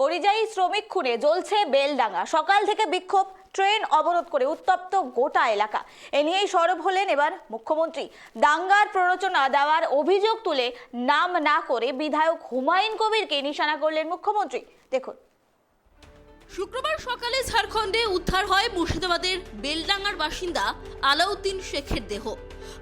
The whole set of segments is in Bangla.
পরিযায়ী শ্রমিক খুনে জ্বলছে বেলডাঙ্গা। সকাল থেকে বিক্ষোভ, ট্রেন অবরোধ করে উত্তপ্ত গোটা এলাকা। এ নিয়েই সরব হলেন এবার মুখ্যমন্ত্রী। দাঙ্গার প্ররোচনা দেওয়ার অভিযোগ তুলে নাম না করে বিধায়ক হুমায়ুন কবিরকে নিশানা করলেন মুখ্যমন্ত্রী। দেখুন। শুক্রবার সকালে ঝাড়খণ্ডে উদ্ধার হয় মুর্শিদাবাদের বেলডাঙ্গার বাসিন্দা আলাউদ্দিন শেখের দেহ।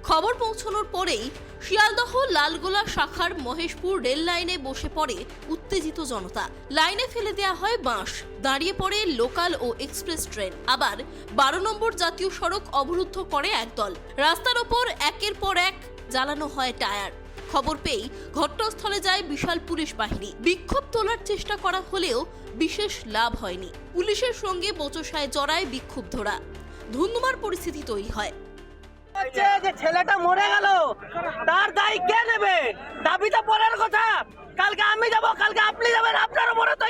খবর পৌঁছানোর পরেই শিয়ালদহ লালগোলা শাখার মহেশপুর রেল লাইনে বসে পড়ে উত্তেজিত জনতা। লাইনে ফেলে দেওয়া হয় বাঁশ, দাঁড়িয়ে পড়ে লোকাল ও এক্সপ্রেস ট্রেন। আবার 12 নম্বর জাতীয় সড়ক অবরুদ্ধ করে একদল। রাস্তার ওপর একের পর এক জ্বালানো হয় টায়ার। খবর পেয়েই ঘটনাস্থলে যায় বিশাল পুলিশ বাহিনী। বিক্ষোভ তোলার চেষ্টা করা হলেও বিশেষ লাভ হয়নি। পুলিশের সঙ্গে বচসায় জড়ায় বিক্ষুব্ধরা। ধুন্ধুমার পরিস্থিতি তৈরি হয়। যে ছেলেটা মরে গেল তার দায় কে নেবে? দাবিটা পরের কথা। কালকে আমি যাব, কালকে আপনি যাবেন, আপনার উপরে তো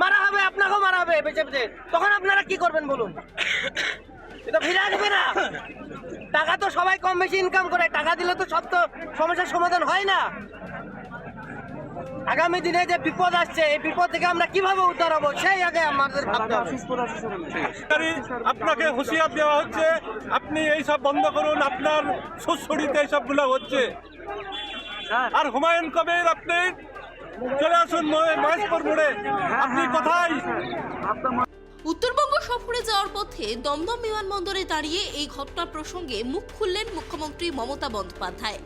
মারা হবে, আপনাকেও মারা হবে বেঁচে বেঁচে। তখন আপনারা কি করবেন বলুন? এটা ফিরে আসবে না। টাকা তো সবাই কম বেশি ইনকাম করে, টাকা দিলে তো সব তো সমস্যার সমাধান হয় না। আগামী দিনে যে বিপদ আসছে, এই বিপদ থেকে আমরা কিভাবে উদ্ধার হবো সেই আগে আমাদের ভাবতে হবে। আপনাকে হুঁশিয়ার দেওয়া হচ্ছে, আপনি এই সব বন্ধ করুন, আপনার সুড়সুড়িতে এইসবগুলো হচ্ছে। আর হুমায়ুন কবির, আপনি চলে আসুন মহেশপুর মোড়ে। আপনি কোথায়? উত্তরবঙ্গ সফরে যাওয়ার পথে দমদম বিমানবন্দরে দাঁড়িয়ে এই ঘটনা প্রসঙ্গে মুখ খুললেন মুখ্যমন্ত্রী মমতা বন্দ্যোপাধ্যায়।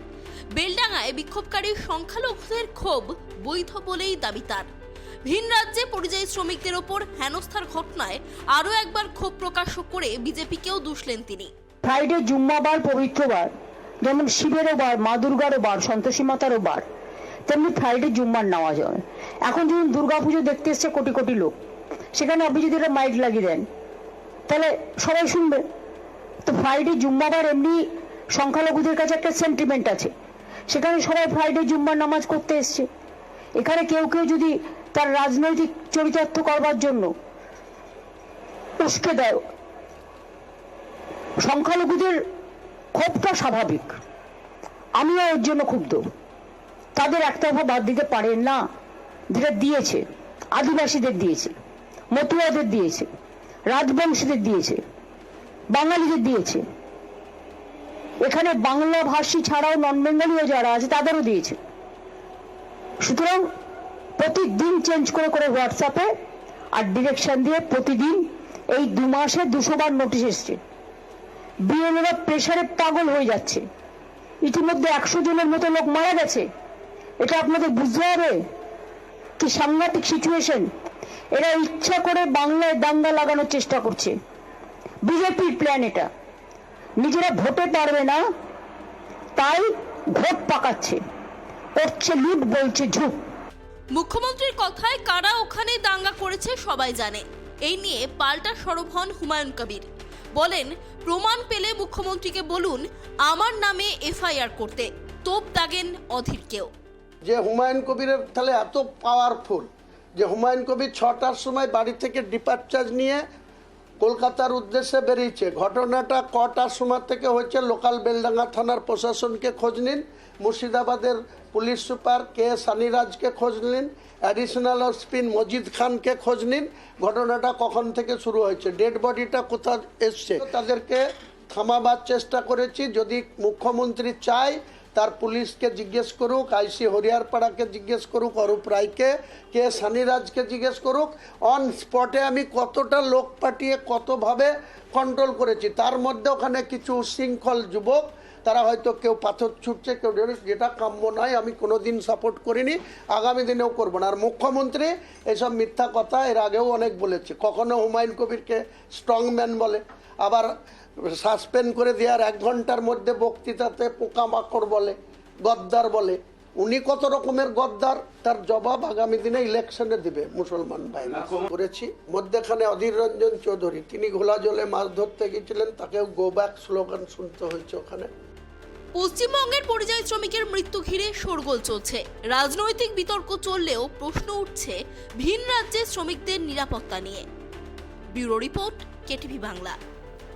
বেলডাঙ্গায় বিক্ষোভকারী সংখ্যালঘুদের ক্ষোভ বৈধ বলেই দাবি তার। ভিন রাজ্যে পরিযায়ী শ্রমিকদের ওপর হেনস্থার ঘটনায় আরও একবার ক্ষোভ প্রকাশ করে বিজেপিকেও দুষলেন তিনি। ফ্রাইডে জুম্মাবার পবিত্রবার, যেমন শিবেরও বার, মা দুর্গারও বার, সন্তোষী মাতারও বার, তেমনি ফ্রাইডে জুম্মার নামাজ হয়। এখন যখন দুর্গাপুজো দেখতে এসছে কোটি কোটি লোক, সেখানে আপনি যদি একটা মাইক লাগিয়ে দেন তাহলে সবাই শুনবে। তো ফ্রাইডে জুম্মাবার এমনি সংখ্যালঘুদের কাছে একটা সেন্টিমেন্ট আছে, সেখানে সবাই ফ্রাইডে জুম্মার নামাজ করতে এসছে। এখানে কেউ কেউ যদি তার রাজনৈতিক চরিতার্থ করবার জন্য উস্কে দেয়, সংখ্যালঘুদের ক্ষোভটা স্বাভাবিক, আমিও এর জন্য ক্ষুব্ধ। তাদের একতরফা বাদ দিতে পারেন না, যেটা দিয়েছে আদিবাসীদের দিয়েছে, মতুয়াদের দিয়েছে, রাজবংশীদের দিয়েছে, বাঙালিদের দিয়েছে, এখানে বাংলা ভাষী ছাড়াও নন বেঙ্গলীয় যারা আছে তাদেরও দিয়েছে। সুতরাং প্রতিদিন চেঞ্জ করে করে হোয়াটসঅ্যাপে আর ডিরেকশন দিয়ে প্রতিদিন এই 2 মাসে 200 বার নোটিশ এসছে। বিএলওরা প্রেসারে পাগল হয়ে যাচ্ছে। ইতিমধ্যে 100 জনের মতো লোক মারা গেছে। এটা আপনাদের বুঝতে হবে কি সাংঘাতিক সিচুয়েশন। এরা ইচ্ছা করে বাংলায় দাঙ্গা লাগানোর চেষ্টা করছে। বিজেপির প্ল্যান এটা। নিজেরা ভোটে পারবে না তাই ভোট পাকাচ্ছে, করছে লুট, বলছে ঝুট। মুখ্যমন্ত্রীর কথায় কারা ওখানে দাঙ্গা করেছে সবাই জানে। এই নিয়ে পাল্টা সরব হন হুমায়ুন কবির। বলেন, প্রমাণ পেলে মুখ্যমন্ত্রীকে বলুন আমার নামে এফআইআর করতে। তোপ দাগেন অধীরকেও। যে হুমায়ুন কবিরের তাহলে এত পাওয়ারফুল যে হুমায়ুন কবির 6টার সময় বাড়ি থেকে ডিপারচার্জ নিয়ে কলকাতার উদ্দেশ্যে বেরিয়েছে। ঘটনাটা কটার সময় থেকে হয়েছে লোকাল বেলডাঙ্গা থানার প্রশাসনকে খোঁজ নিন, মুর্শিদাবাদের পুলিশ সুপার কে সানিরাজকে খোঁজ নিন, অ্যাডিশনাল এসপি মজিদ খানকে খোঁজ নিন। ঘটনাটা কখন থেকে শুরু হয়েছে, ডেড বডিটা কোথা এসছে, তাদেরকে থামাবার চেষ্টা করেছি। যদি মুখ্যমন্ত্রী চায় তার পুলিশকে জিজ্ঞেস করুক, আইসি হরিয়ারপাড়াকে জিজ্ঞেস করুক, অরূপ রায়কে, কে সানিরাজকে জিজ্ঞেস করুক। অন স্পটে আমি কতটা লোক পাঠিয়ে কতভাবে কন্ট্রোল করেছি। তার মধ্যে ওখানে কিছু উশৃঙ্খল যুবক, তারা হয়তো কেউ পাথর ছুটছে, কেউ যেটা কাম্য নয়, আমি কোনোদিন সাপোর্ট করিনি, আগামী দিনেও করবো না। আর মুখ্যমন্ত্রী এসব মিথ্যা কথা এর আগেও অনেক বলেছে। কখনো হুমায়ুন কবিরকে স্ট্রংম্যান বলে, আবার সাসপেন্ড করে দেওয়ার 1 ঘন্টার মধ্যে বক্তৃতাতে পোকামাকড় বলে, গদ্দার বলে। উনি কত রকমের গদ্দার তার জবাব আগামী দিনে ইলেকশনে দিবে মুসলমান ভাই। করেছি মধ্যখানে অধীর রঞ্জন চৌধুরী, তিনি ঘোলা জলে মাছ ধরতে গিয়েছিলেন, তাকেও গো ব্যাক স্লোগান শুনতে হয়েছে ওখানে। পশ্চিমবঙ্গের পরিযায়ী শ্রমিকের মৃত্যু ঘিরে শোরগোল চলছে। রাজনৈতিক বিতর্ক চললেও প্রশ্ন উঠছে ভিন রাজ্যের শ্রমিকদের নিরাপত্তা নিয়ে। Bureau report, KTV Bangla.